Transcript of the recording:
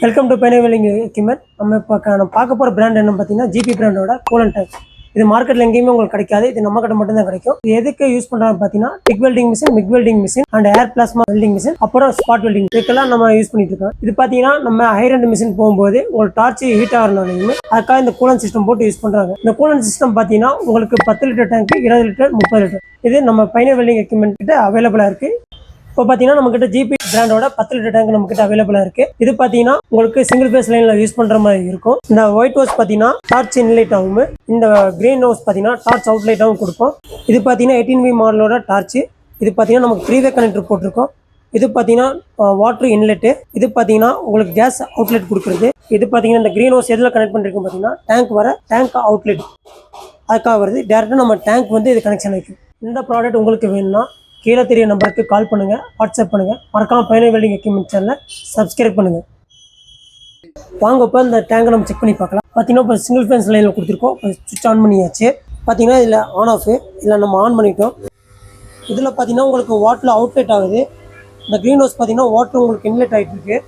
Welcome to பெனவெல்லிங் equipment. நம்ம பார்க்க போகிற பிராண்ட் என்ன பார்த்தீங்கன்னா ஜிபி பிராண்டோட கூலன் டேங்க். இது மார்க்கெட்டில் எங்கேயுமே உங்களுக்கு கிடைக்காது. இது நம்ம கிட்ட மட்டும் தான் கிடைக்கும். இது எதுக்கு யூஸ் பண்ணுறாங்க பார்த்தீங்கன்னா TIG welding machine, MIG welding machine and air plasma welding machine, அப்புறம் ஸ்பாட் வெல்டிங், இதுக்கெல்லாம் நம்ம யூஸ் பண்ணிட்டு இருக்கோம். இது பார்த்தீங்கன்னா நம்ம ஹைரண்ட் மிஷின் போகும்போது உங்களுக்கு டார்ச் ஹீட் ஆகிறனாலையுமே அதுக்காக இந்த கூலன் சிஸ்டம் போட்டு யூஸ் பண்ணுறாங்க. இந்த கூலன் சிஸ்டம் பார்த்தீங்கன்னா உங்களுக்கு 10 லிட்டர் டேங்க், 20 லிட்டர், 30 லிட்டர் இது நம்ம பெனவெல்லிங் எக்யூப்மெண்ட் கிட்ட அவைலபிளாக இருக்குது. இப்போ பார்த்தீங்கன்னா நம்மகிட்ட ஜிபி பிராண்டோட 10 லிட்டர் டேங்க் நம்மகிட்ட அவைலபிளாக இருக்கு. இது பார்த்தீங்கன்னா உங்களுக்கு சிங்கிள் பேஸ் லைன்ல யூஸ் பண்ற மாதிரி இருக்கும். இந்த ஒயிட் ஹவுஸ் பார்த்தீங்கன்னா டார்ச் இன்லைட் ஆகும். இந்த கிரீன் ஹவுஸ் பார்த்தீங்கன்னா டார்ச் அவுட்லைட்டாகவும் கொடுப்போம். இது பார்த்தீங்கன்னா 18V மாடலோட டார்ச். இது பார்த்தீங்கன்னா நமக்கு 3-வே கனெக்டர் போட்டிருக்கோம். இது பார்த்தீங்கன்னா வாட்டர் இன்லெட்டு. இது பார்த்தீங்கன்னா உங்களுக்கு கேஸ் அவுட்லெட் கொடுக்குறது. இது பார்த்தீங்கன்னா இந்த கிரீன் ஹவுஸ் எதில் கனெக்ட் பண்ணிருக்கோம் பார்த்தீங்கன்னா டேங்க் வர டேங்க் அவுட்லெட் அதுக்காக வருது. டேரெக்டாக நம்ம டேங்க் வந்து இது கனெக்ஷன் ஆகிக்கும். இந்த ப்ராடக்ட் உங்களுக்கு வேணும்னா கீழே தெரிய நம்பருக்கு கால் பண்ணுங்கள், வாட்ஸ்அப் பண்ணுங்கள். மறக்காம பெனவெல்லிங் எக்யூப்மெண்ட் சேனலை சப்ஸ்கிரைப் பண்ணுங்கள். வாங்க இப்போ இந்த டேங்கை நம்ம செக் பண்ணி பார்க்கலாம். பார்த்தீங்கன்னா இப்போ சிங்கிள் ஃபேஸ் லைனில் கொடுத்துருக்கோம். சுவிட்ச் ஆன் பண்ணியாச்சு. பார்த்தீங்கன்னா இதில் ஆன் ஆஃப், இதில் நம்ம ஆன் பண்ணிட்டோம். இதில் பார்த்தீங்கன்னா உங்களுக்கு வாட்டரில் அவுட்லெட் ஆகுது. இந்த க்ரீன் ஹவுஸ் பார்த்தீங்கன்னா வாட்டர் உங்களுக்கு இன்லெட் ஆகிட்டு இருக்கு.